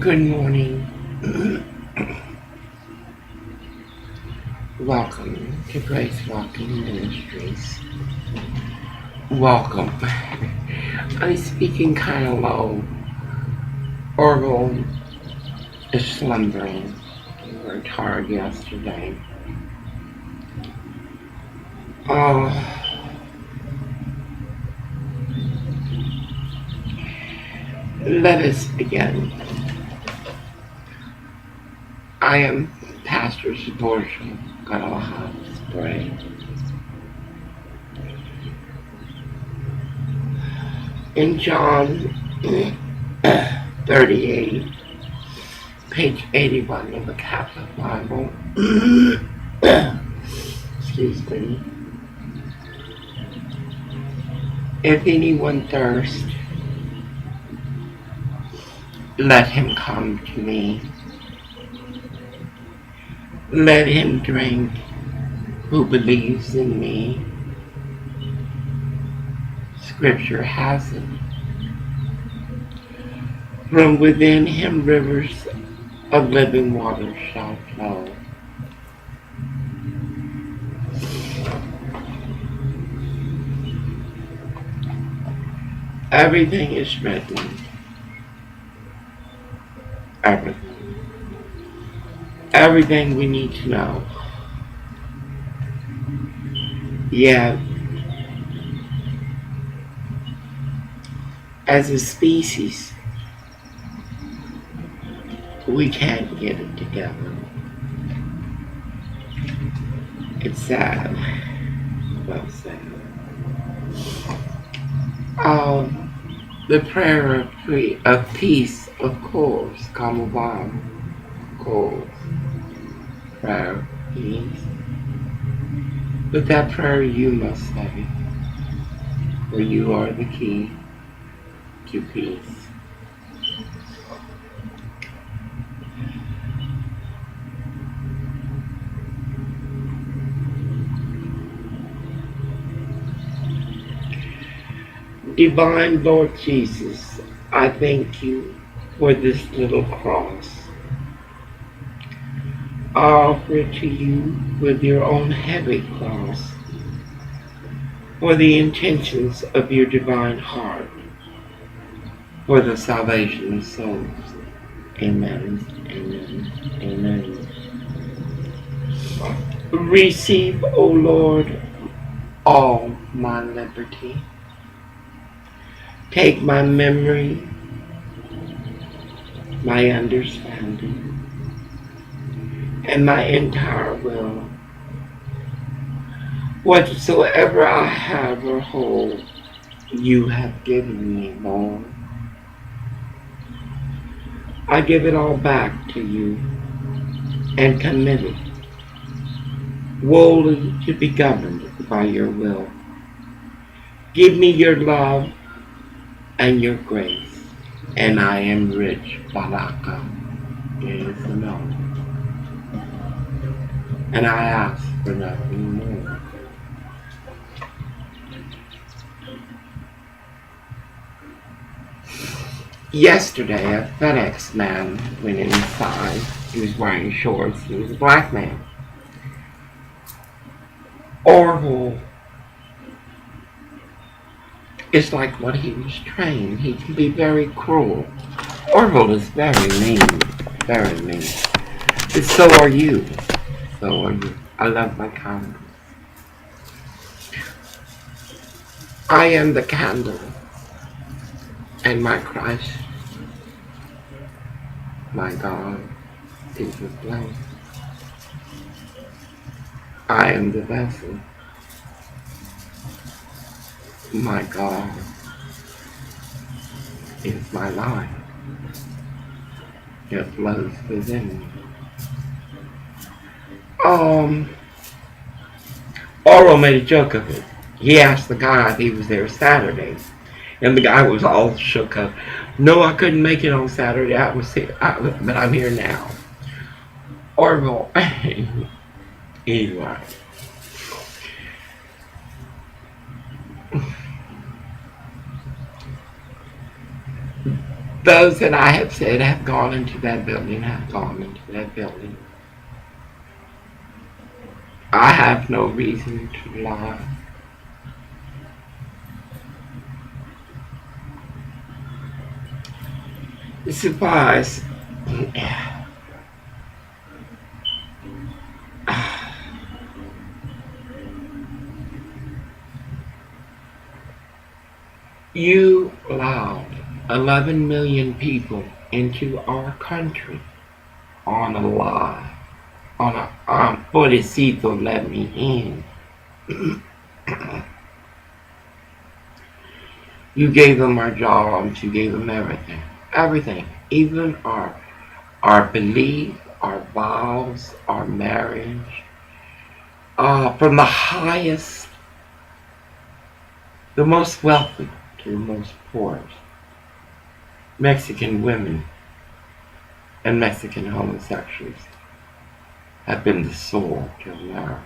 Good morning. Welcome to Grace Walking Ministries. Welcome. I'm speaking kind of low. Orville is slumbering. We worked hard yesterday. Let us begin. I am Pastor's abortion. God, let's pray. In John 38, page 81 of the Catholic Bible, excuse me, if anyone thirst, let him come to me. Let him drink who believes in me. Scripture has it. From within him rivers of living water shall flow. Everything is written. Everything. Everything we need to know. Yet, as a species, we can't get it together. It's sad. Well said. The prayer of peace, of course, come on. Of course. Prayer of peace. But that prayer you must say, for you are the key to peace. Divine Lord Jesus, I thank you for this little cross. I offer it to you with your own heavy cross for the intentions of your divine heart, for the salvation of souls. Amen, amen, amen. Receive, O Lord, all my liberty. Take my memory, my understanding, and my entire will. Whatsoever I have or hold, you have given me, Lord. I give it all back to you and commit it wholly to be governed by your will. Give me your love and your grace, and I am rich. Ballot, yes or no? And I ask for nothing more. Yesterday, a FedEx man went inside. He was wearing shorts. He was a black man. Orville is like what he was trained. He can be very cruel. Orville is very mean. Very mean. But so are you. So are you. I love my candle. I am the candle, and my Christ, my God, is the flame. I am the vessel. My God is my life. It flows within me. Orwell made a joke of it. He asked the guy if he was there Saturday, and the guy was all shook up. No, I couldn't make it on Saturday. I was here, but I'm here now. Orwell, anyway. Those that I have said have gone into that building have gone into that building. I have no reason to lie. The supplies. You allowed 11 million people into our country on a lie. On a pobrecito let me in. You gave them our jobs, you gave them everything. Everything. Even our belief, our vows, our marriage. From the highest, the most wealthy to the most poor. Mexican women and Mexican homosexuals have been the soul to America.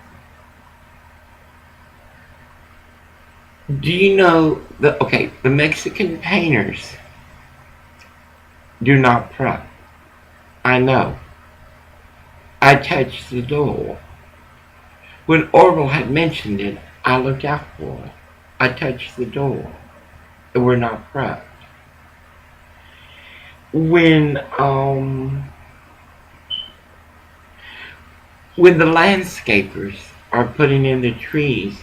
Do you know the Mexican painters do not prep. I know. I touched the door. When Orville had mentioned it, I looked out for it. I touched the door. And we're not prepped. When the landscapers are putting in the trees,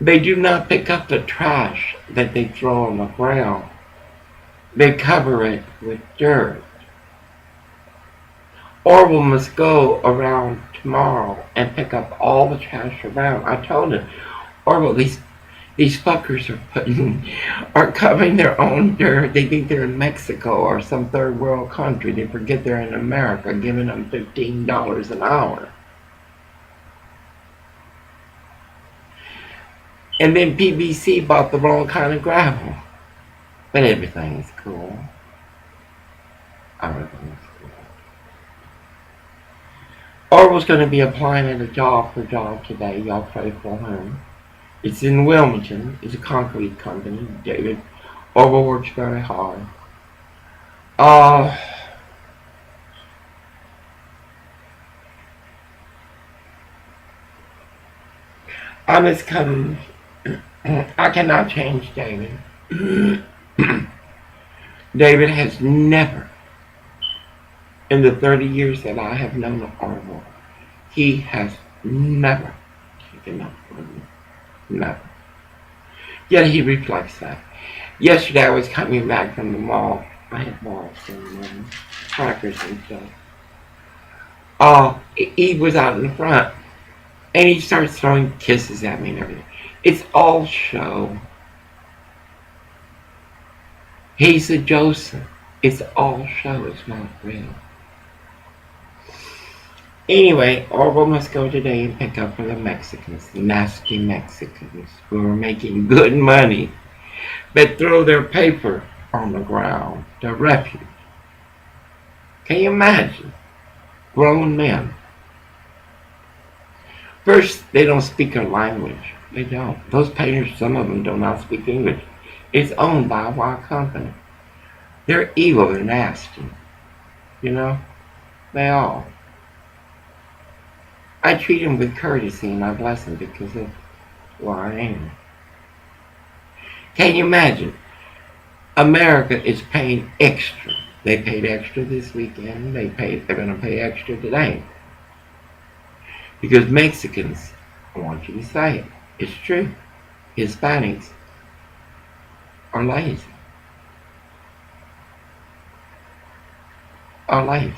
they do not pick up the trash that they throw on the ground. They cover it with dirt. Orville must go around tomorrow and pick up all the trash around. I told him, Orville, these fuckers are covering their own dirt. They think they're in Mexico or some third world country. They forget they're in America, giving them $15 an hour. And then PBC bought the wrong kind of gravel. But everything's cool. Everything's cool. Orville's going to be applying at a job today. Y'all pray for him. It's in Wilmington. It's a concrete company. David Orville works very hard. I must come. I cannot change David. David has never, in the 30 years that I have known Orville, he has never taken up for me. Never. Yet he reflects that. Yesterday I was coming back from the mall. I had bought some crackers and stuff. He was out in front, and he starts throwing kisses at me and everything. It's all show. He's a Joseph. It's all show. It's not real. Anyway, Orville must go today and pick up for the Mexicans, the nasty Mexicans who are making good money, but throw their paper on the ground, the refuse. Can you imagine? Grown men. First, they don't speak our language. They don't. Those painters, some of them do not speak English. It's owned by a white company. They're evil, they're nasty. You know? They are. I treat them with courtesy and I bless them because of who I am. Can you imagine? America is paying extra. They paid extra this weekend. They're going to pay extra today. Because Mexicans, I want you to say it, it's true. Hispanics are lazy. Are lazy.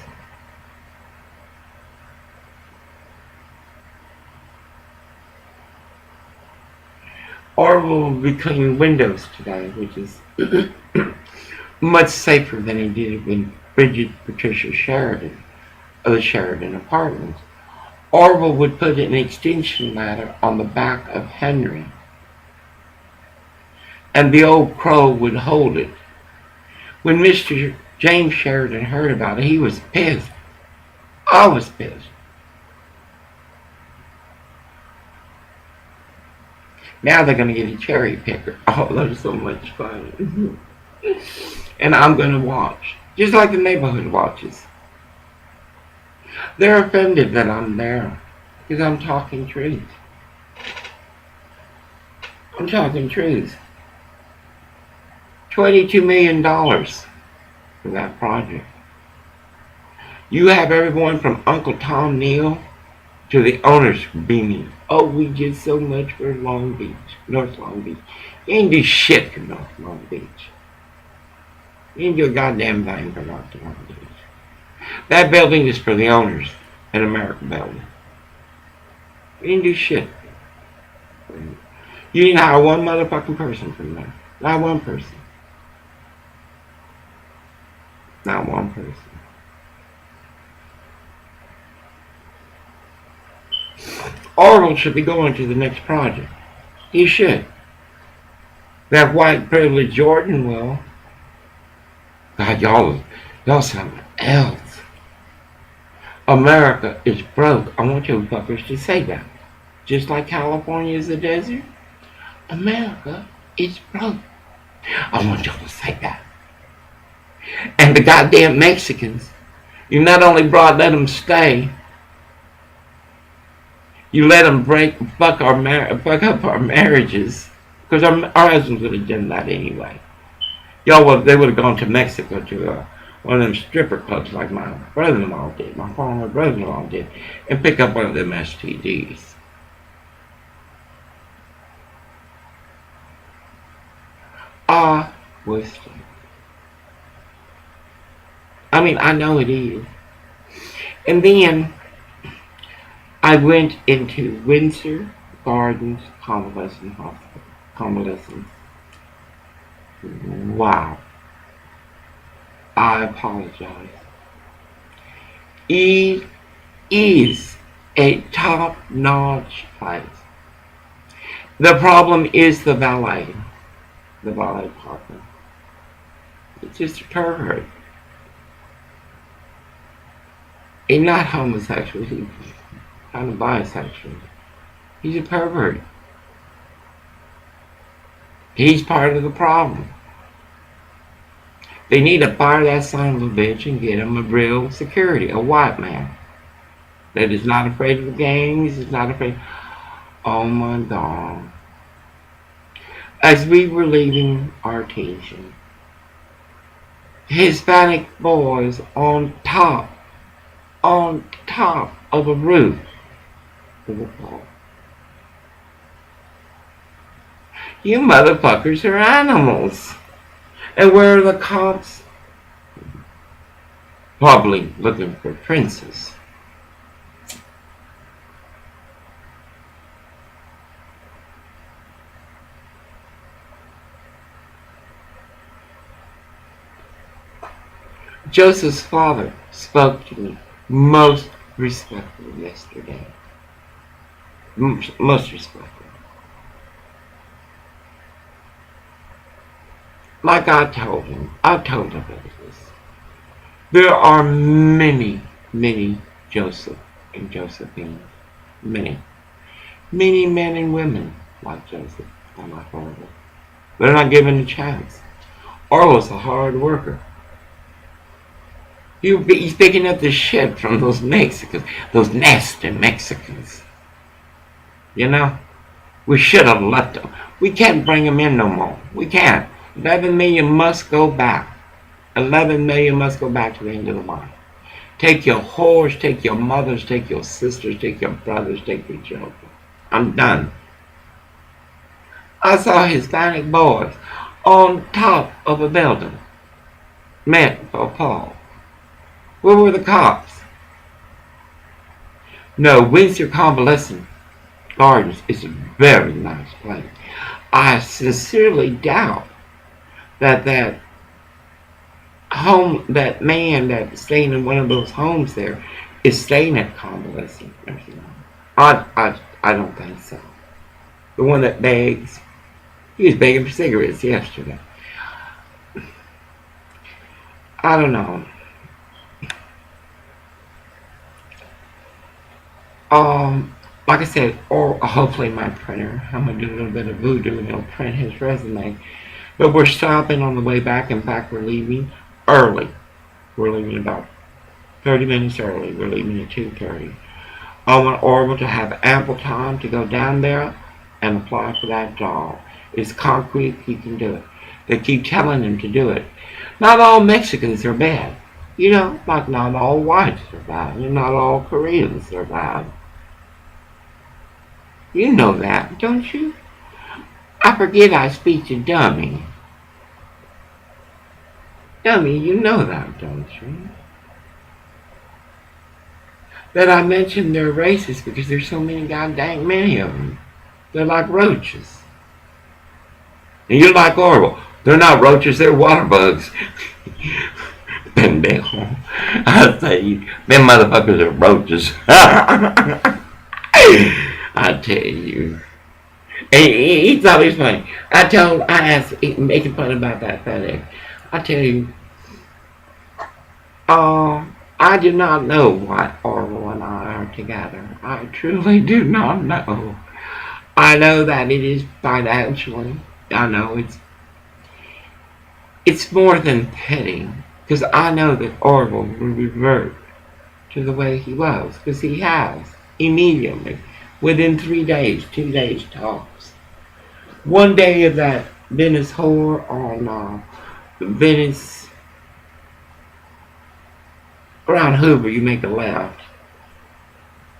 Orville will be cleaning windows today, which is much safer than he did when Patricia Sheridan of the Sheridan Apartments. Orville would put an extension ladder on the back of Henry, and the old crow would hold it. When Mr. James Sheridan heard about it, he was pissed. I was pissed. Now they're going to get a cherry picker. Oh, that is so much fun. And I'm going to watch. Just like the neighborhood watches. They're offended that I'm there. Because I'm talking truth. I'm talking truth. $22 million for that project. You have everyone from Uncle Tom Neal to the owners beaming. Oh, we did so much for Long Beach, North Long Beach. You ain't do shit for North Long Beach. You ain't do a goddamn thing for North Long Beach. That building is for the owners, an American building. You didn't do shit. You didn't hire one motherfucking person from there. Not one person. Not one person. Orville should be going to the next project. He should. That white privileged Jordan will. God, y'all something else. America is broke. I want you fuckers to say that. Just like California is a desert, America is broke. I want y'all to say that. And the goddamn Mexicans, you not only let them stay, you let them fuck up our marriages, because our husbands would have done that anyway. They would have gone to Mexico to one of them stripper clubs like my brother-in-law did, my former brother-in-law did, and pick up one of them STDs. Wisdom. I mean, I know it is. And then I went into Windsor Gardens Convalescent Hospital. Convalescent. Wow. I apologize. It is a top-notch place. The problem is the valet partner. It's just a pervert. He's not homosexual, he's kind of bisexual. He's a pervert. He's part of the problem. They need to fire that son of a bitch and get him a real security, a white man that is not afraid of the gangs, is not afraid. Oh my God. As we were leaving our station, Hispanic boys on top of a roof with a pole. You motherfuckers are animals. And where are the cops? Probably looking for princes. Joseph's father spoke to me most respectfully yesterday. Most respectfully. Like I told him about this. There are many Joseph and Josephine. Many men and women like Joseph and like Orville. They're not given a chance. Orville's a hard worker. He's picking up the shit from those Mexicans, those nasty Mexicans. You know? We should have left them. We can't bring them in no more. We can't. 11 million must go back. 11 million must go back to the end of the line. Take your whores, take your mothers, take your sisters, take your brothers, take your children. I'm done. I saw Hispanic boys on top of a building meant for Paul. Where were the cops? No, Windsor Convalescent Gardens is a very nice place. I sincerely doubt that man that's staying in one of those homes there is staying at convalescent nursing home. I don't think so. The one that begs, he was begging for cigarettes yesterday. I don't know. Like I said, or hopefully my printer, I'm gonna do a little bit of voodoo and it'll print his resume. But we're stopping on the way back. In fact, we're leaving early. We're leaving about 30 minutes early. We're leaving at 2:30. I want Orville to have ample time to go down there and apply for that job. It's concrete, he can do it. They keep telling him to do it. Not all Mexicans are bad. You know, like not all whites are bad. And not all Koreans are bad. You know that, don't you? I forget I speak to Dummy. Dummy, you know that, don't you? That I mentioned they're racist because there's so many goddamn many of them. They're like roaches. And you're like Orville. They're not roaches, they're water bugs. Pendejo. I say, them motherfuckers are roaches. I tell you. And he's always funny. I asked, making fun about that FedEx. I tell you, I do not know why Orville and I are together. I truly do not know. I know that it is financially. I know it's more than petting. Because I know that Orville will revert to the way he was. Because he has. Immediately. Within 3 days. 2 days tops. One day of that Venice whore on Venice. Around Hoover, you make a left.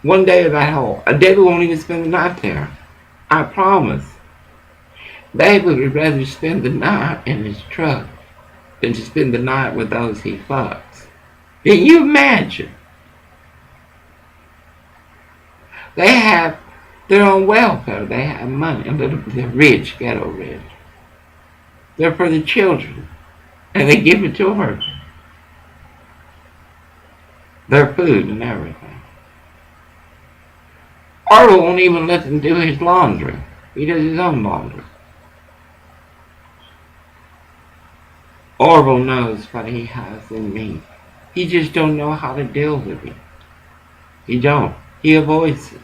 One day of that whole. David won't even spend the night there. I promise. David would rather spend the night in his truck than to spend the night with those he fucks. Can you imagine? They have their own welfare. They have money. They're rich, ghetto rich. They're for the children. And they give it to her. Their food and everything. Orville won't even let them do his laundry. He does his own laundry. Orville knows what he has in me. He just don't know how to deal with it. He don't. He avoids it.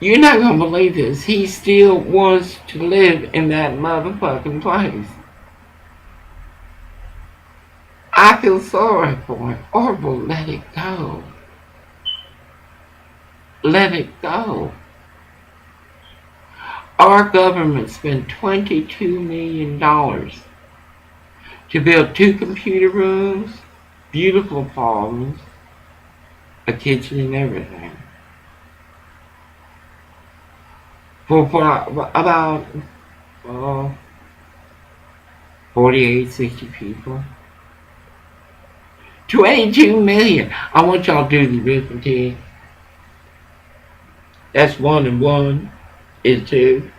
You're not gonna believe this. He still wants to live in that motherfucking place. I feel sorry for him. Orville, let it go. Let it go. Our government spent $22 million to build 2 computer rooms, beautiful apartments, a kitchen and everything. For about 48, 60 people. 22 million. I want y'all to do the arithmetic. That's 1 and 1 is 2.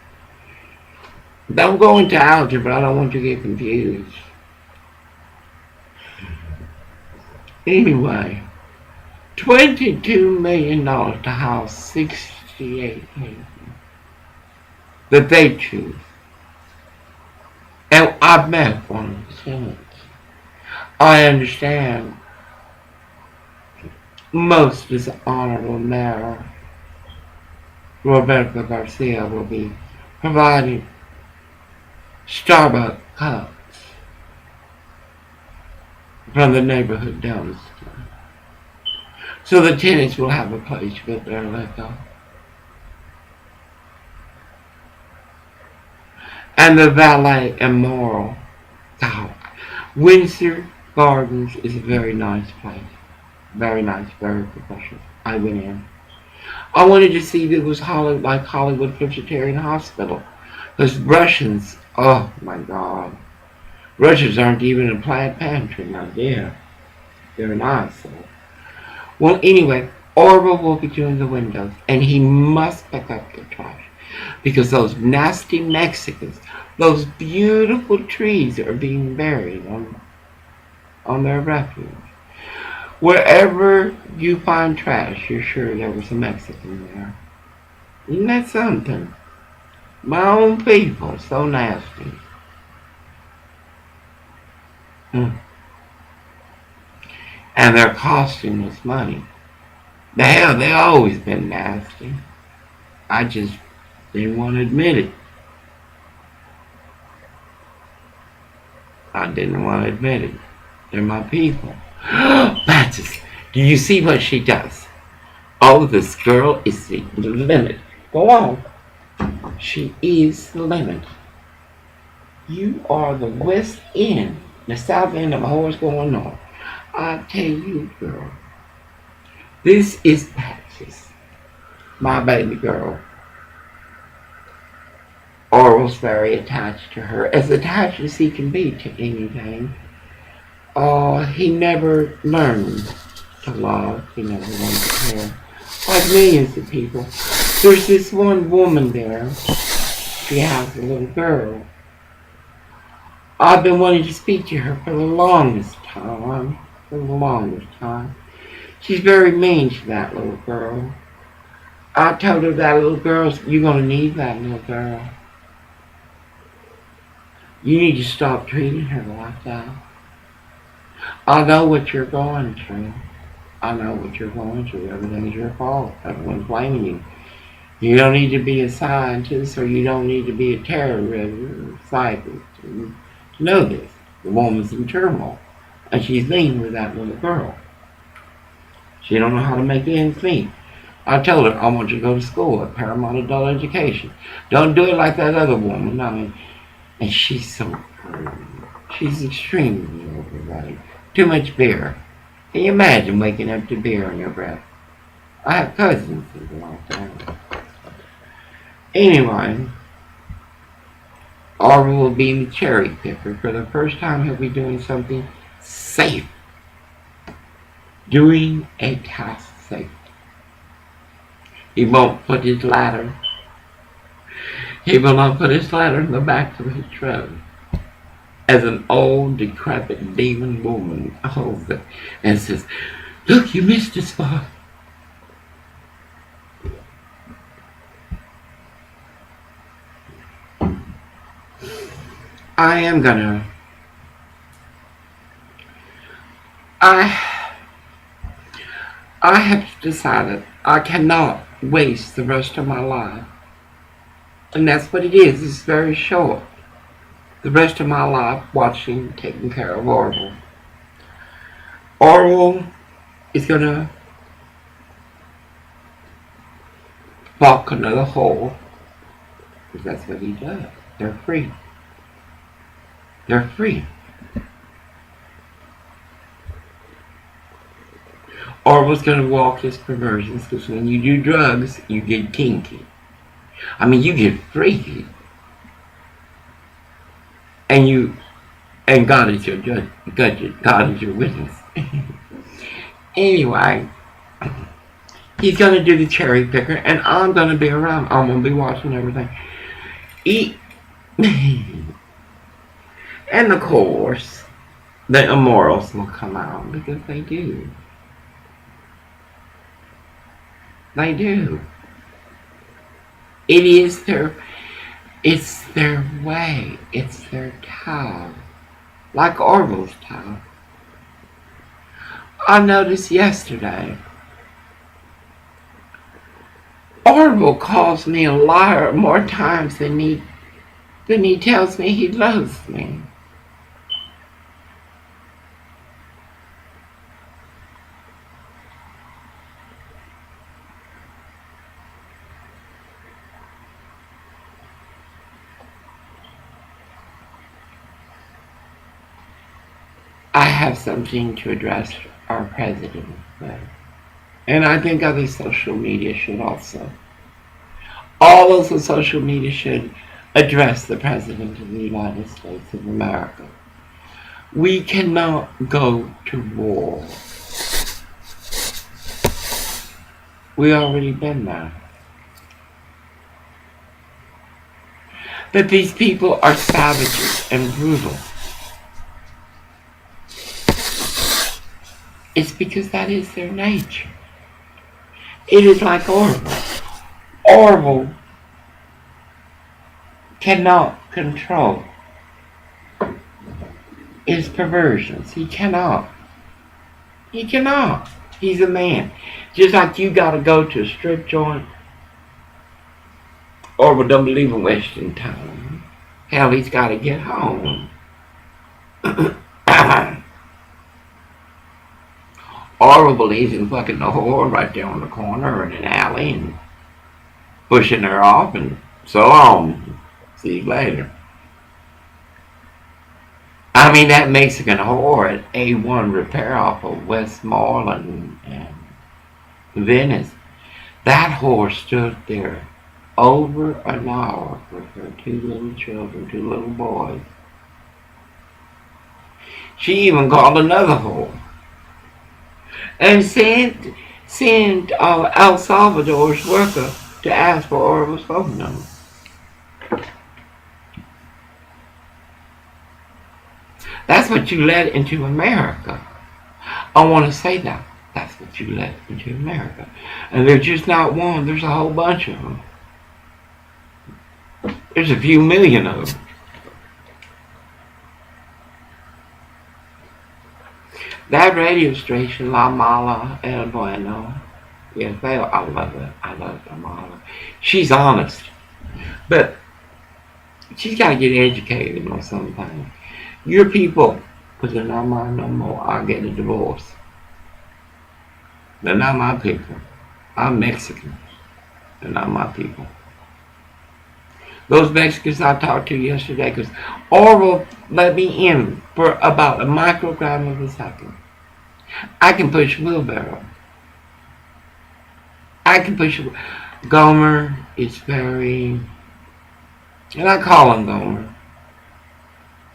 Don't go into algebra. I don't want you to get confused. Anyway, $22 million to house 68 people that they choose. And I've met one of the since. I understand most of this honorable mayor, Roberto Garcia, will be providing Starbucks cups from the neighborhood dumpster. So the tenants will have a place to put their liquor. And the valet immoral. God. Windsor Gardens is a very nice place. Very nice, very professional. I went in. I wanted to see if it was like Hollywood Presbyterian Hospital. Because Russians, oh my God. Russians aren't even a Planned Pantry, my dear. They're not so. Well, anyway, Orville will be doing the windows. And he must pick up the trash. Because those nasty Mexicans, those beautiful trees are being buried on their refuge. Wherever you find trash, you're sure there was a Mexican there. Isn't that something? My own people, so nasty. And they're costing us money. The hell, they've always been nasty. I just didn't want to admit it. I didn't want to admit it. They're my people. Baptist, do you see what she does? Oh, this girl is the limit. Go on. She is the limit. You are the west end, the south end of what's going on. I tell you, girl, this is Baptist, my baby girl. Oral's very attached to her, as attached as he can be to anything. He never learned to love. He never learned to care. Like millions of people. There's this one woman there. She has a little girl. I've been wanting to speak to her for the longest time. She's very mean to that little girl. I told her that little girl, you're going to need that little girl. You need to stop treating her like that. I know what you're going through. Everything's your fault. Everyone's blaming you. You don't need to be a scientist, or you don't need to be a terrorist or a psychic to know this. The woman's in turmoil, and she's mean with that little girl. She don't know how to make ends meet. I told her, I want you to go to school at Paramount Adult Education. Don't do it like that other woman. I mean, and she's so cruel. She's extremely overweight. Too much beer. Can you imagine waking up to beer in your breath? I have cousins that are like that. Anyway, Arvel will be the cherry picker. For the first time, he'll be doing something safe. Doing a task safe. He won't put his ladder. He will not put his ladder in the back of his truck. As an old, decrepit demon woman holds it and says, "Look, you missed a spot." I have decided I cannot waste the rest of my life. And that's what it is. It's very short. The rest of my life watching, taking care of Orville. Orville is going to walk another hole. Because that's what he does. They're free. They're free. Orville's going to walk his perversions, because when you do drugs, you get kinky. I mean, you get freaky. And God is your judge. God is your witness. Anyway, he's going to do the cherry picker, and I'm going to be around. I'm going to be watching everything. And of course, the immorals will come out, because they do. They do. It's their way. It's their time. Like Orville's time. I noticed yesterday, Orville calls me a liar more times than he tells me he loves me. I have something to address our president with. And I think other social media should also. All of the social media should address the President of the United States of America. We cannot go to war. We already been there. That these people are savages and brutal. It's because that is their nature. It is like Orville. Orville cannot control his perversions. He cannot. He cannot. He's a man. Just like you gotta go to a strip joint. Orville don't believe in wasting time. Hell, he's gotta get home. Orville believes in fucking the whore right there on the corner or in an alley and pushing her off and so on. See you later. I mean, that Mexican whore at A1 Repair off of Westmoreland and Venice, that whore stood there over an hour with her two little children, two little boys. She even called another whore and sent El Salvador's worker to ask for Orville's phone number. That's what you let into America. I want to say that. That's what you let into America. And there's just not one. There's a whole bunch of them. There's a few million of them. That radio station, La Mala El Bueno, yes, I love it. I love La Mala. She's honest. But she's got to get educated on something. Your people, because they're not mine no more, I'll get a divorce. They're not my people. I'm Mexican. They're not my people. Those Mexicans I talked to yesterday, because Orville let me in for about a microgram of a second. I can push a wheelbarrow. I can push a... Gomer is very... And I call him Gomer.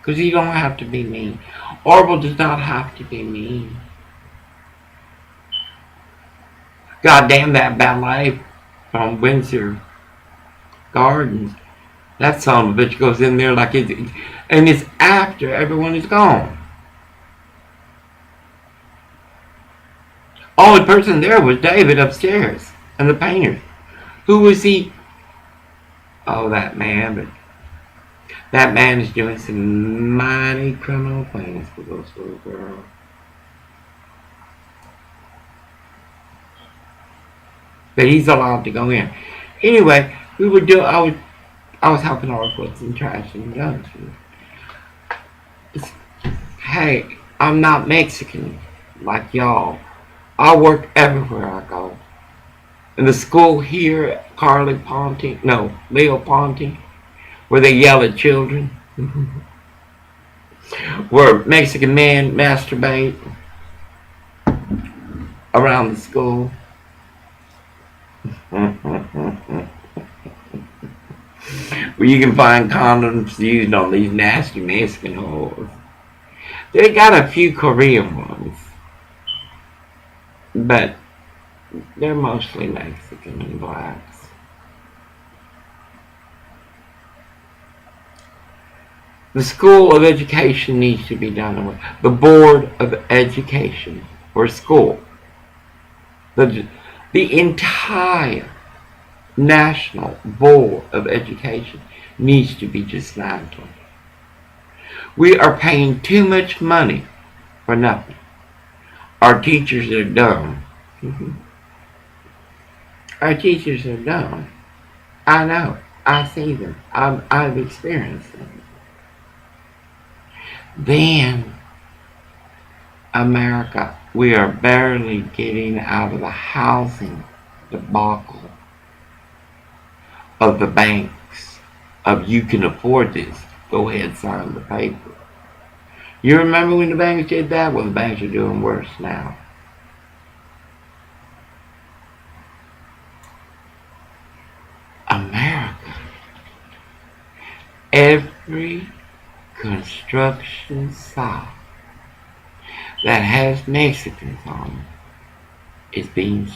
Because he don't have to be mean. Orville does not have to be mean. God damn that ballet from Windsor Gardens. That son of a bitch goes in there like it's... And it's after everyone is gone. Only person there was David upstairs. And the painter. Who was he? Oh, that man. But that man is doing some mighty criminal things for those little girls. But he's allowed to go in. Anyway, we were doing... I was helping her put some trash in the guns. Hey, I'm not Mexican like y'all. I work everywhere I go. In the school here at Leo Ponte, where they yell at children, where Mexican men masturbate around the school. Where you can find condoms used on these nasty Mexican whores. They got a few Korean ones, but they're mostly Mexican and blacks. The School of Education needs to be done away. The Board of Education, or school. The entire National Board of Education needs to be dismantled. We are paying too much money for nothing. Our teachers are dumb. Our teachers are dumb. I know. I see them. I've experienced them. Then, America, we are barely getting out of the housing debacle of the banks of you can afford this, go ahead, sign the paper. You remember when the banks did that? Well, the banks are doing worse now. America, every construction site that has Mexicans on it is being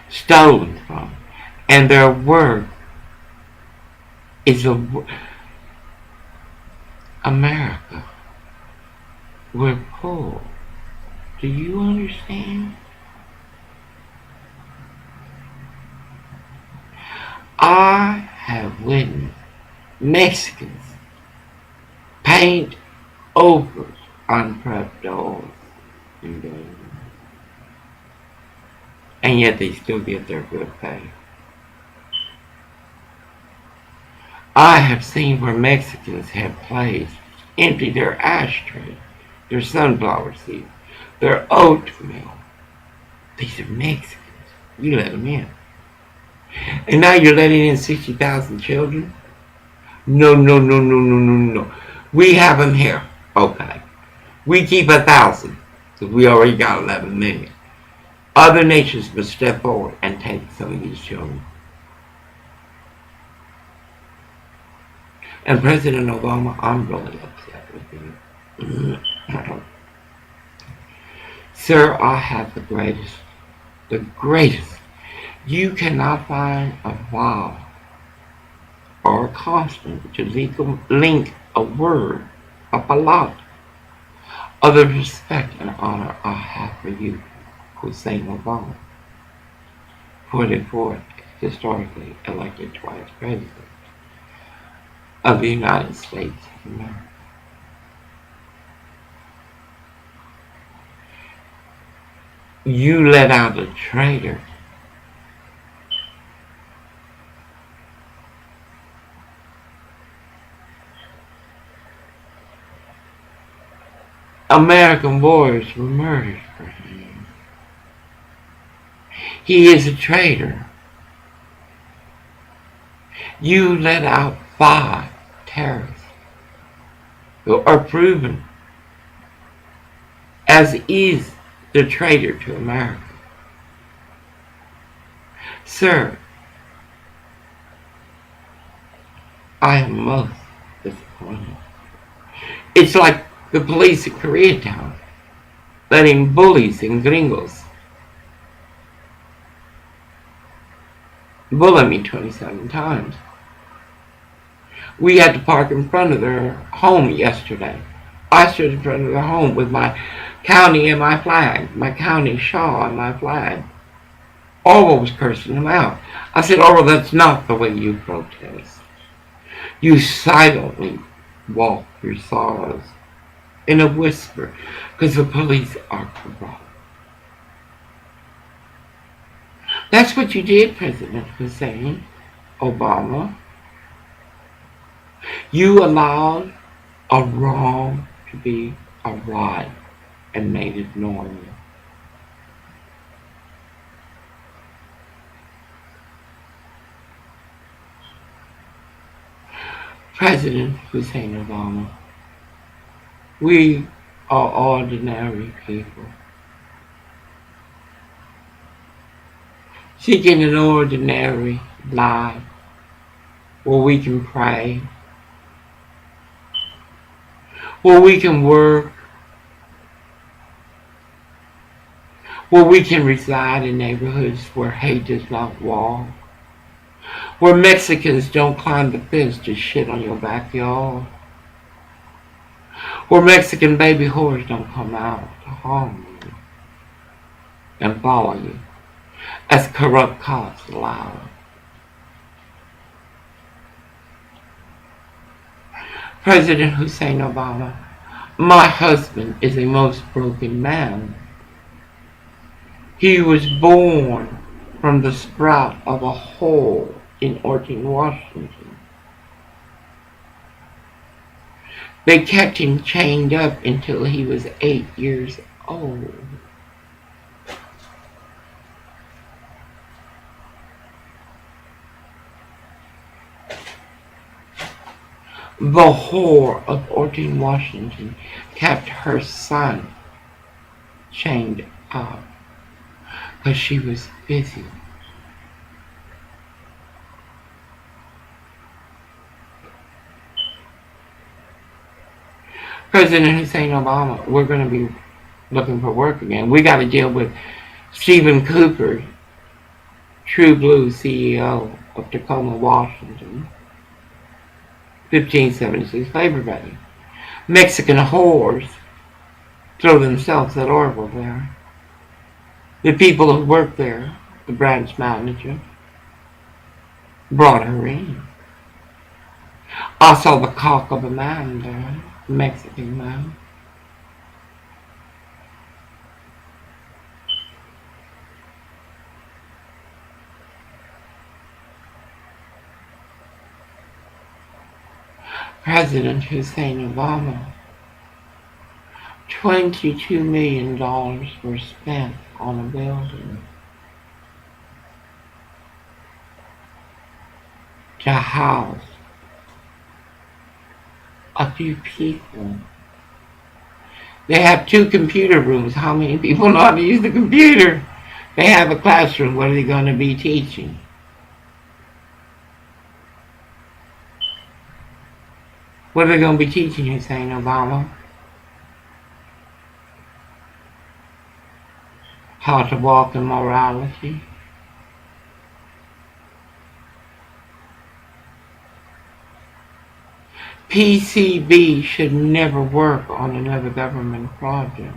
stolen from. And their work is America. We're poor. Do you understand? I have witnessed Mexicans paint over unprepped doors in buildings. And yet they still get their good pay. I have seen where Mexicans have placed empty their ashtray, their sunflower seeds, They're oatmeal. These are Mexicans. You let them in. And now you're letting in 60,000 children? No, no, no, no, no, no, no. We have them here. Okay. We keep 1,000 because we already got 11 million. Other nations must step forward and take some of these children. And President Obama, I'm really upset with you. Sir, I have the greatest. The greatest. You cannot find a vowel or a consonant to link a word, a ballot, of the respect and honor I have for you, Hussein Obama, 44th historically elected twice president of the United States of America. You let out a traitor. American warriors were murdered for him. He is a traitor. You let out 5 terrorists who are proven as is the traitor to America. Sir, I am most disappointed. It's like the police in Koreatown letting bullies and gringos bully me 27 times. We had to park in front of their home yesterday. I stood in front of their home with my county and my flag, my county shawl and my flag. Orwell was cursing them out. I said, Orwell, that's not the way you protest. You silently walk your sorrows in a whisper because the police are corrupt. That's what you did, President Hussein Obama. You allowed a wrong to be a right and made it normal. President Hussein Obama, we are ordinary people seeking an ordinary life where we can pray, where we can work, where we can reside in neighborhoods where hate does not walk, where Mexicans don't climb the fence to shit on your backyard, where Mexican baby whores don't come out to harm you and follow you as corrupt cops allow. President Hussein Obama, my husband is a most broken man. He was born from the sprout of a hole in Orton, Washington. They kept him chained up until he was 8 years old. The whore of Orton, Washington kept her son chained up because she was busy. President Hussein Obama, we're going to be looking for work again. We got to deal with Stephen Cooper, True Blue CEO of Tacoma, Washington, 1576 Labor Day. Mexican whores throw themselves at Orville there. The people who work there, the branch manager, brought her in. I saw the cock of a man there, a Mexican man. President Hussein Obama, $22 million were spent on a building to house a few people. They have 2 computer rooms. How many people know how to use the computer? They have a classroom. What are they going to be teaching? What are they going to be teaching, Hussein Obama? How to walk in morality? PCB should never work on another government project.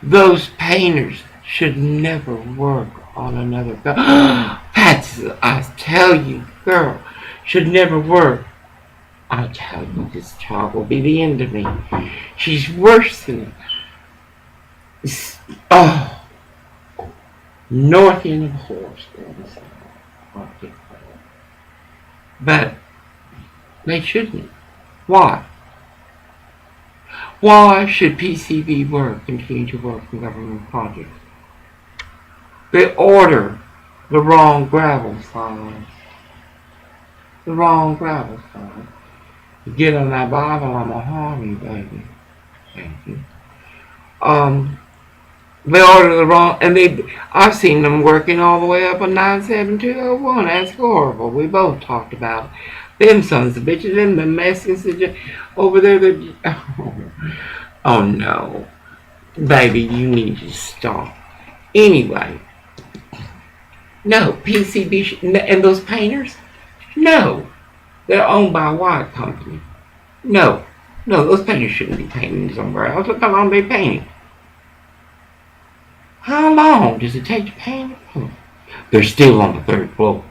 Those painters should never work on another government. Patsy, I tell you, girl, should never work. I tell you, this child will be the end of me. She's worse than north end of the horse. But they shouldn't. Why? Why should PCB continue to work in government projects? They order the wrong gravel signs. The wrong gravel signs. You get on that Bible, I'm a harm you, baby. Thank you. They order the wrong, and I've seen them working all the way up on 97201. That's horrible. We both talked about it. Them sons of bitches, them Mexicans over there. Oh no, baby, you need to stop. Anyway, no PCB and those painters. No, they're owned by a white company. No, those painters shouldn't be painting somewhere else. Look how long they painting. How long does it take to paint? They're still on the 3rd floor.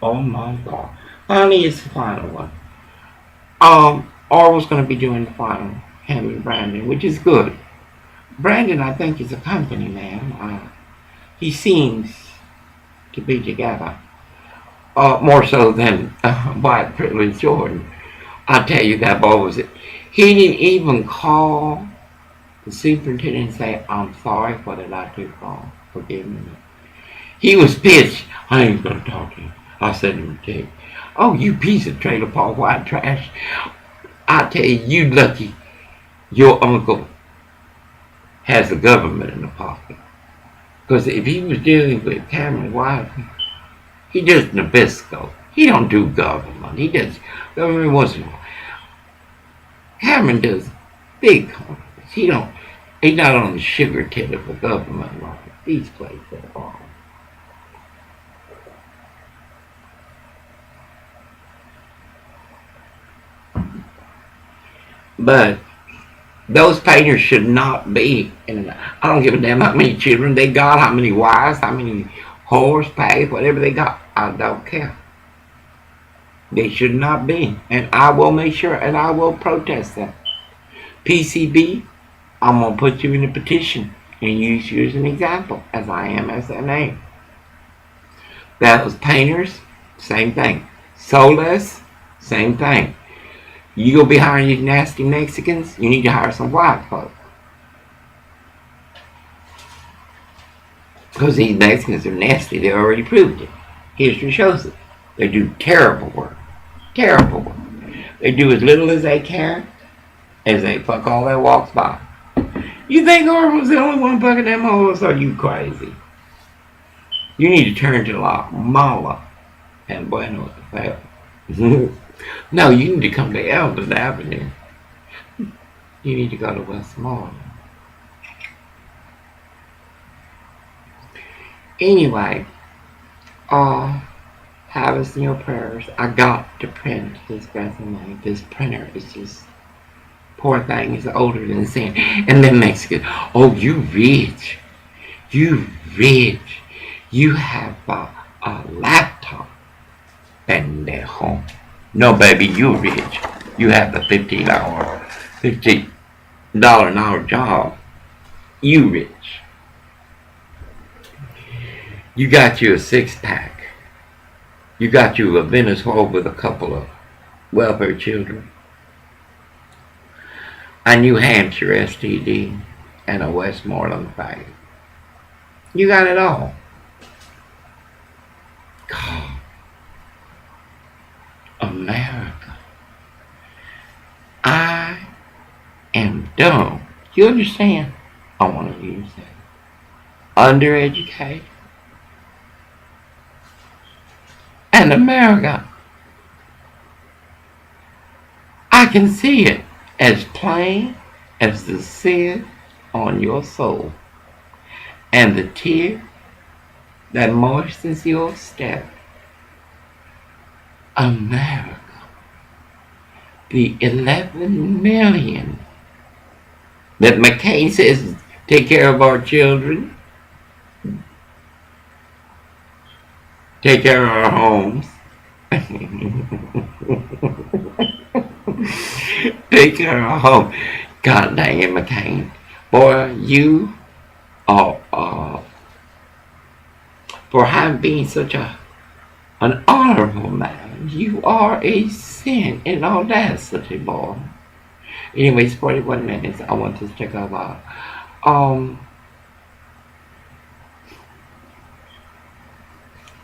Oh my God. Finally, it's the final one. Orwell's going to be doing the final, him and Brandon, which is good. Brandon, I think, is a company man. He seems to be together. More so than white privilege Jordan. I tell you, that boy was it. He didn't even call the superintendent and say, I'm sorry, what did I do wrong? Forgive me. He was pissed. I ain't going to talk to you. I said to him, Jake, oh, you piece of trailer park white trash. I tell you, you lucky your uncle has the government in the pocket. Because if he was dealing with Cameron Wiley, he does Nabisco. He don't do government. He does government once in a while. Cameron does big companies. He's not on the sugar tip of the government market. These places are. But those painters should not be, and I don't give a damn how many children they got, how many wives, how many horse, pay, whatever they got. I don't care. They should not be. And I will make sure, and I will protest that. PCB, I'm going to put you in a petition and use you as an example, as I am SMA. Those painters, same thing. Solas, same thing. You go be hiring these nasty Mexicans, you need to hire some white folk. Because these Mexicans are nasty, they already proved it. History shows it. They do terrible work. Terrible work. They do as little as they can, as they fuck all that walks by. You think Orwell's the only one fucking them hoes? Are you crazy? You need to turn to La Mala and Bueno at the No, you need to come to Eldon Avenue. You need to go to Westmoreland. Anyway, have us in your prayers. I got to print this resume. This printer is just, poor thing is older than sin. And then Mexican, oh, you rich. You rich. You have a laptop. Pendejo. No, baby, you rich. You have the $50 an hour job. You rich. You got you a 6-pack. You got you a Venezuela with a couple of welfare children. a New Hampshire STD, and a Westmoreland faggot. You got it all. God, America. I am dumb. You understand? I want to use that. Undereducated. And America. I can see it as plain as the sin on your soul and the tear that moistens your step. America. The 11 million that McCain says take care of our children, take care of our homes, take care of our home. God dang it, McCain. Boy, you are, for having been such an honorable man, you are a sin in audacity, boy. Anyways, 41 minutes. I want to check out.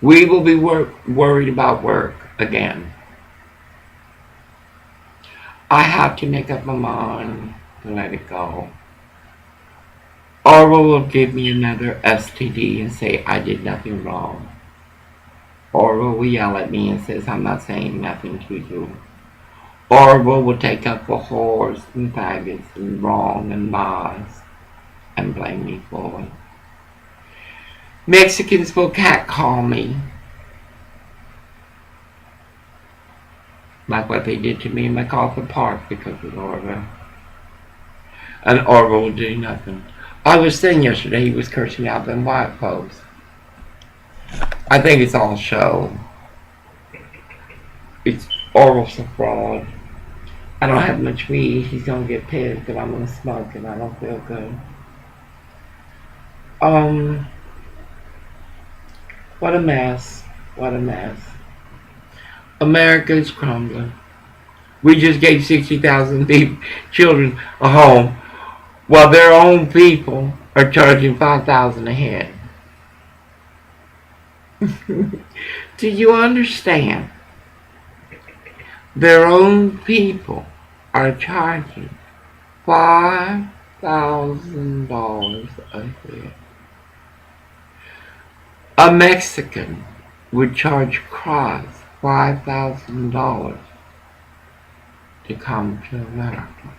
We will be worried about work again. I have to make up my mind to let it go. Orwell will give me another STD and say I did nothing wrong. Orwell will yell at me and says I'm not saying nothing to you. Orwell will take up for whores and faggots and wrong and lies and blame me for it. Mexicans will catcall me, like what they did to me in MacArthur Park because of Orwell. And Orwell will do nothing. I was saying yesterday he was cursing out them white folks. I think it's all show. It's Orwell's a fraud. I don't have much weed. He's gonna get pissed that I'm gonna smoke and I don't feel good. What a mess. What a mess. America is crumbling. We just gave 60,000 children a home while their own people are charging 5,000 a head. Do you understand? Their own people are charging $5,000 a head. A Mexican would charge Christ $5,000 to come to America.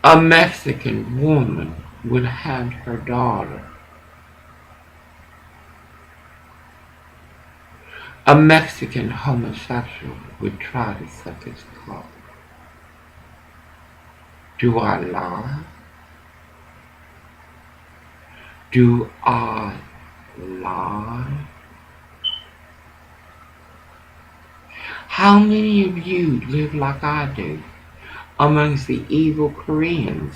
A Mexican woman would hand her daughter. A Mexican homosexual would try to suck his cock. Do I lie? Do I lie? How many of you live like I do amongst the evil Koreans?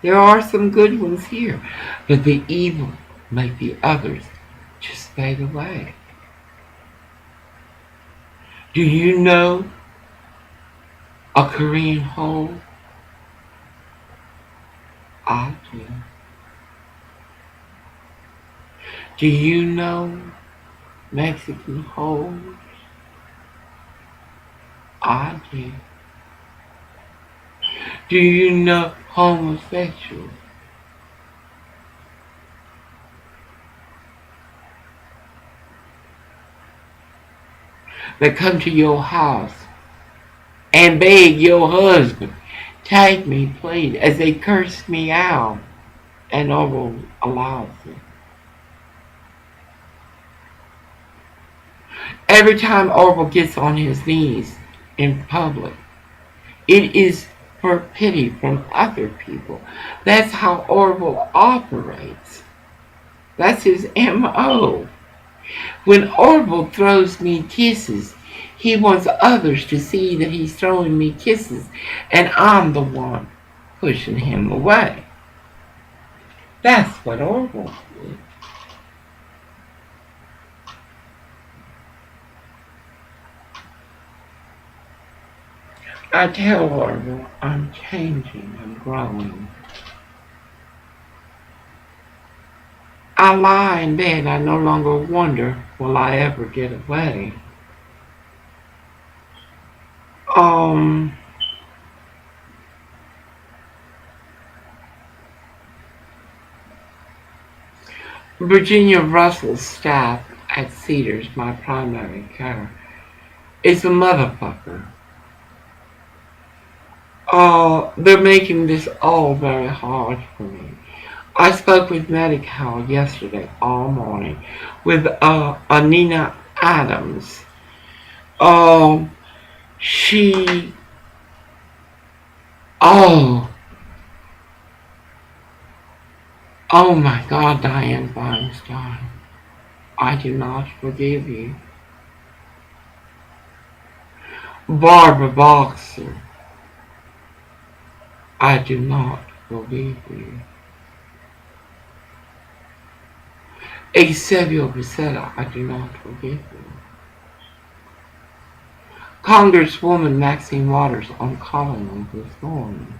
There are some good ones here, but the evil make the others just fade away. Do you know a Korean hole? I do. Do you know Mexican holes? I do. Do you know homosexuals? That come to your house and beg your husband, take me please, as they curse me out, and Orwell allows it. Every time Orwell gets on his knees in public, it is for pity from other people. That's how Orwell operates. That's his MO. When Orwell throws me kisses, he wants others to see that he's throwing me kisses, and I'm the one pushing him away. That's what Orwell did. I tell Orville I'm changing, I'm growing. I lie in bed, I no longer wonder, will I ever get away? Um, Virginia Russell's staff at Cedars, my primary care, is a motherfucker. They're making this all very hard for me. I spoke with Medical yesterday all morning with Anina Adams. Um, she, oh, oh my God, Diane Feinstein, I do not forgive you. Barbara Boxer, I do not forgive you. Eusebio Becerra, I do not forgive you. Congresswoman Maxine Waters, I'm calling on this morning.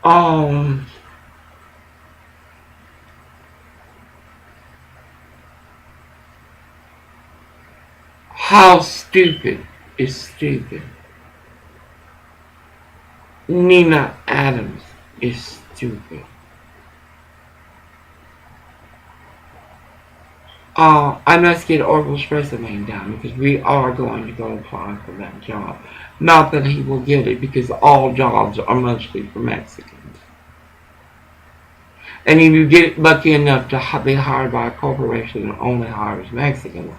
Um, how stupid is stupid? Nina Adams is stupid. I must get Orville's resume down because we are going to go apply for that job. Not that he will get it because all jobs are mostly for Mexicans. And if you get lucky enough to be hired by a corporation that only hires Mexicans,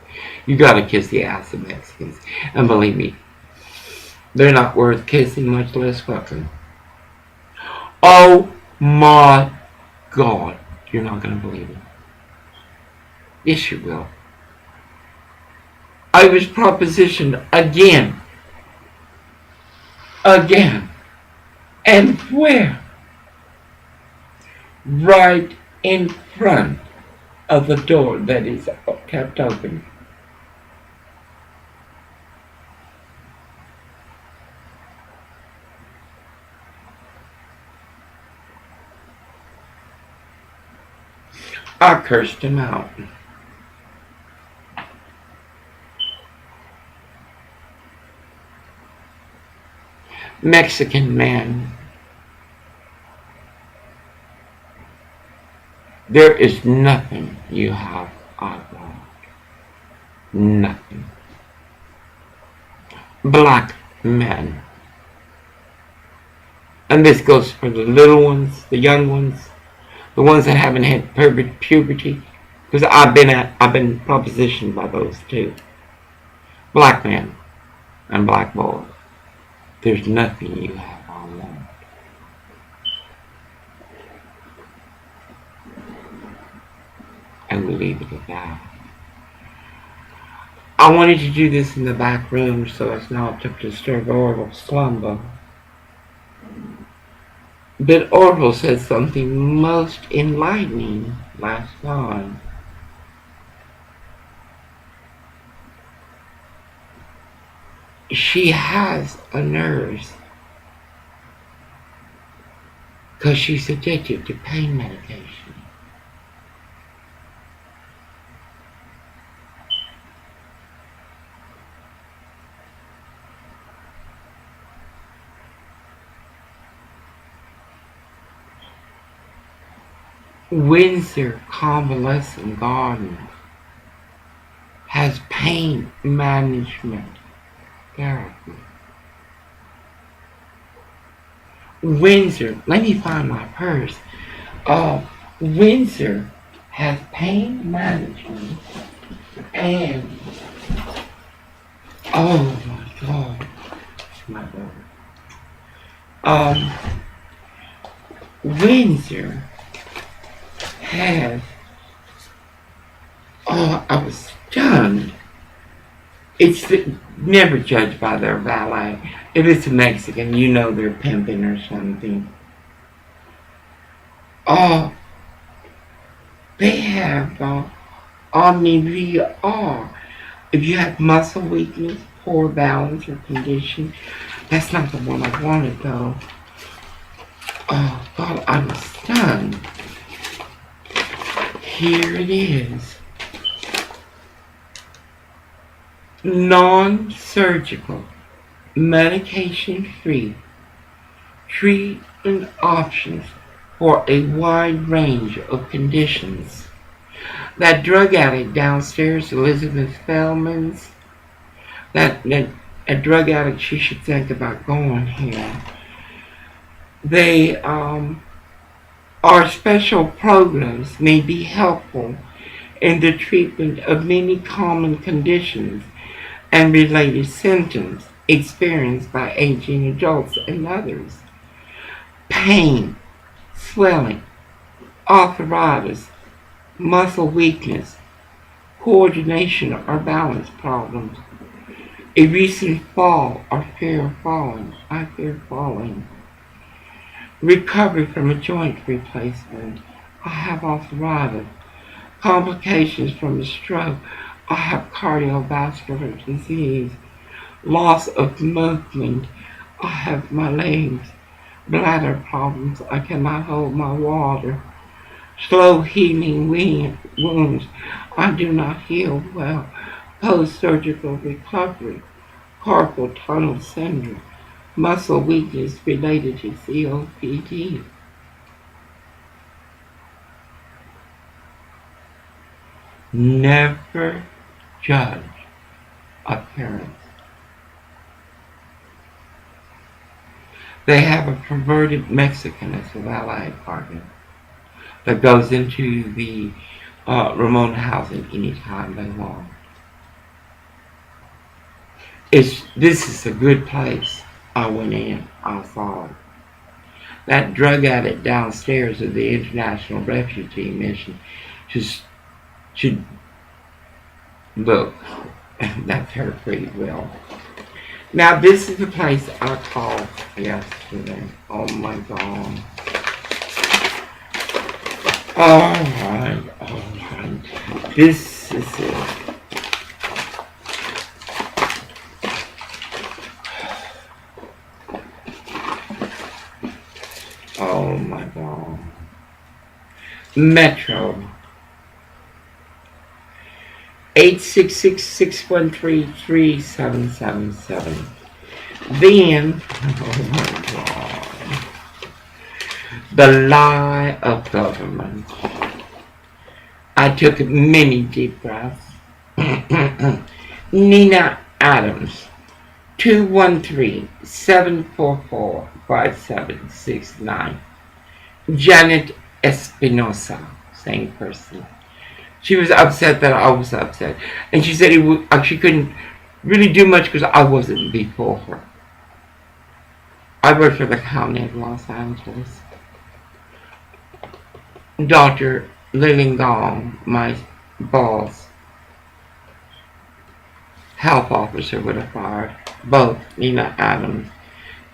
you gotta kiss the ass of Mexicans. And believe me, they're not worth kissing, much less fucking. Oh my God, you're not gonna believe it. Yes, you will. I was propositioned again. Again. And where? Right in front of the door that is kept open. I cursed him out. Mexican man. There is nothing you have I want. Nothing. Black men. And this goes for the little ones, the young ones, the ones that haven't had puberty. Because I've been propositioned by those too. Black men and black boys. There's nothing you have I want. And we'll leave it at that. I wanted to do this in the back room so as not to disturb Orville's slumber. But Orville said something most enlightening last night. She has a nurse because she's addicted to pain medication. Windsor Convalescent Garden has pain management therapy. Windsor, let me find my purse. Windsor has pain management and oh my God, my God. Windsor has. Oh, I was stunned. It's never judged by their valet. If it's a Mexican, you know they're pimping or something. Oh, they have Omni VR. If you have muscle weakness, poor balance or condition. That's not the one I wanted though. Oh God, I'm stunned. Here it is. Non-surgical, medication-free treatment options for a wide range of conditions. That drug addict downstairs, Elizabeth Feldman's, that a drug addict, she should think about going here. They our special programs may be helpful in the treatment of many common conditions and related symptoms experienced by aging adults and others. Pain, swelling, arthritis, muscle weakness, coordination or balance problems, a recent fall or fear of falling, I fear falling, recovery from a joint replacement, I have arthritis, complications from a stroke, I have cardiovascular disease, loss of movement, I have my legs, bladder problems, I cannot hold my water, slow healing wounds, I do not heal well, post-surgical recovery, carpal tunnel syndrome, muscle weakness related to COPD. Never judge appearance. They have a perverted Mexican as a valet partner that goes into the remote housing anytime they want. This is a good place. I went in, I saw it. That drug addict downstairs at the International Refugee Mission should look. That's her pretty well. Now this is the place I called yesterday. Oh my God. Alright. This is it. Oh my God. Metro. 866-613-3777. Then, oh my God, the lie of government. I took many deep breaths. Nina Adams, 213-744-5769. Janet Espinosa, same person. She was upset that I was upset. And she said she couldn't really do much because I wasn't before her. I worked for the county of Los Angeles. Dr. Lillingham, my boss, health officer, would have fired both Nina Adams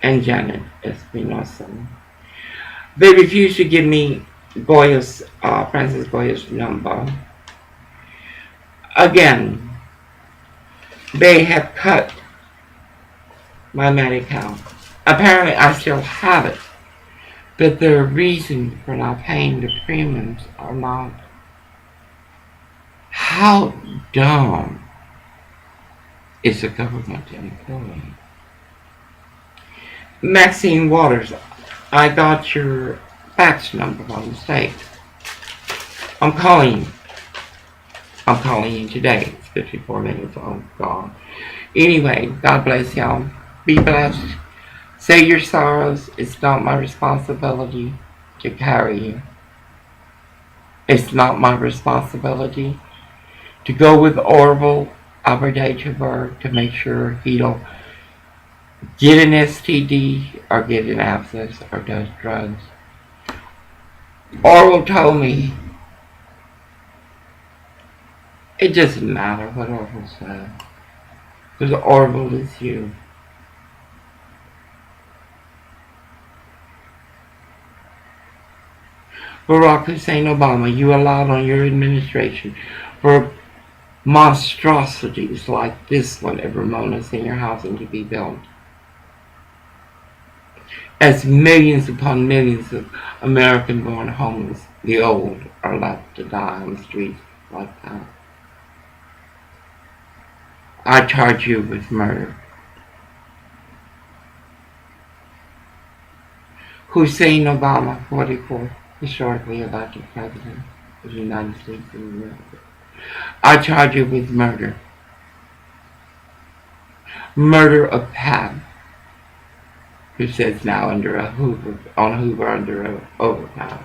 and Janet Espinosa. They refused to give me Francis Goya's number. Again, they have cut my Medi-Cal. Apparently I still have it, but their reason for not paying the premiums are not. How dumb is a government employee? Maxine Waters, I got your fax number by mistake. I'm calling you today. It's 54 minutes. Oh God. Anyway, God bless y'all. Be blessed. Say your sorrows. It's not my responsibility to carry you. It's not my responsibility to go with Orville every day to work to make sure he don't get an STD or get an abscess or does drugs. Orville told me it doesn't matter what Orville said, because Orville is you. Barack Hussein Obama, you allowed on your administration for monstrosities like this one at Ramona Senior Housing to be built, as millions upon millions of American-born homeless, the old, are left to die on the streets like that. I charge you with murder. Hussein Obama, 44th historically elected president of the United States of America. I charge you with murder. Murder of Pat, who sits now under a Hoover under an overpass.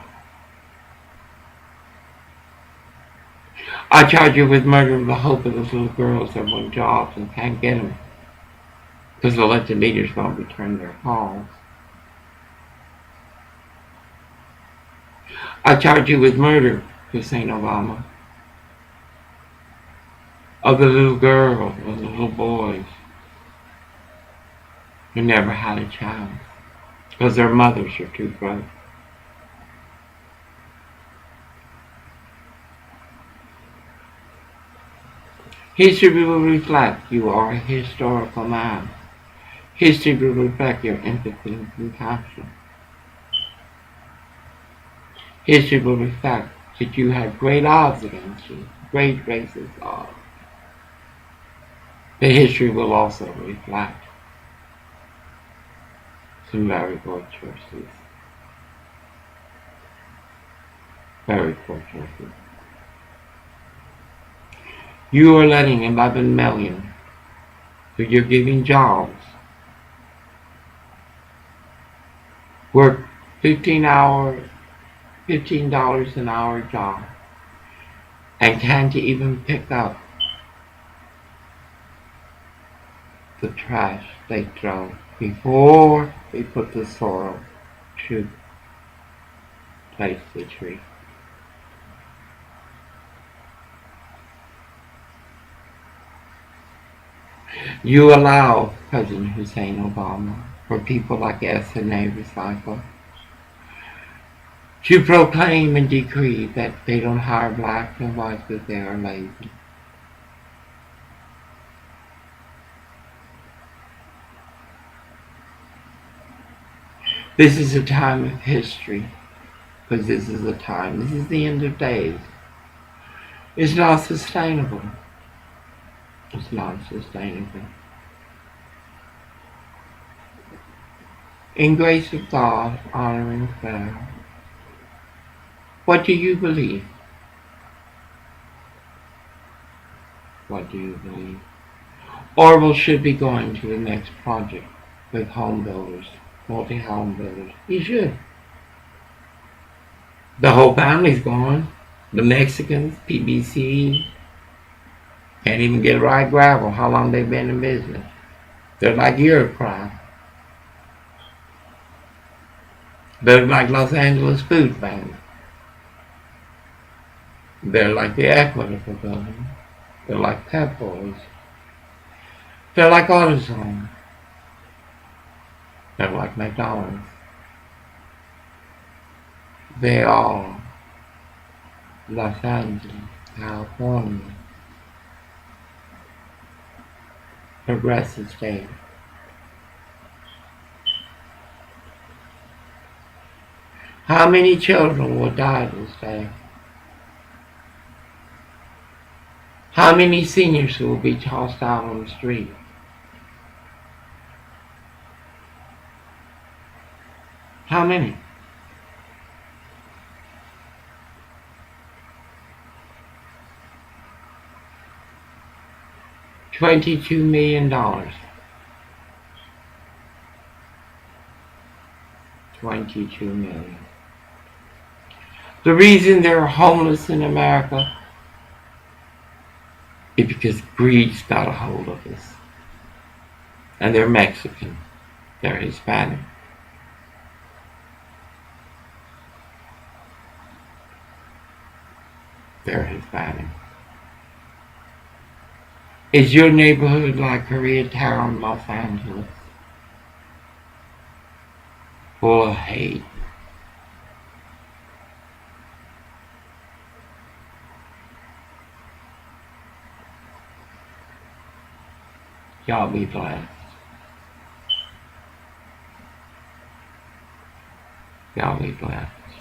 I charge you with murder of the hope of those little girls that want jobs and can't get them because the elected leaders won't return their calls. I charge you with murder, Hussein Obama, of the little girls and the little boys who never had a child because their mothers are too broke. History will reflect you are a historical man. History will reflect your empathy and compassion. History will reflect that you had great odds against you, great racist odds. But history will also reflect some very poor choices. Very poor choices. You are letting 11 million who you're giving jobs work $15 an hour job and can't even pick up the trash they throw before they put the soil to place the tree. You allow President Hussein Obama for people like S&A Recycle to proclaim and decree that they don't hire blacks and whites because they are lazy. This is a time of history, because this is the end of days. It's not sustainable. It's not sustainable. In grace of God, honoring prayer. What do you believe? What do you believe? Orville should be going to the next project with home builders, multi-home builders. He should. The whole family's gone. The Mexicans, PBC, can't even get right gravel. How long they've been in business? They're like Eurocraft. They're like Los Angeles Food Bank. They're like the Equitable Building. They're like Pep Boys. They're like AutoZone. They're like McDonald's. They are Los Angeles, California, progressive state. How many children will die this day? How many seniors will be tossed out on the street? How many? $22 million. $22 million. The reason they're homeless in America is because greed's got a hold of us. And they're Mexican. They're Hispanic. They're Hispanic. Is your neighborhood like Koreatown, Los Angeles? Full of hate. Y'all be blessed. Y'all be blessed.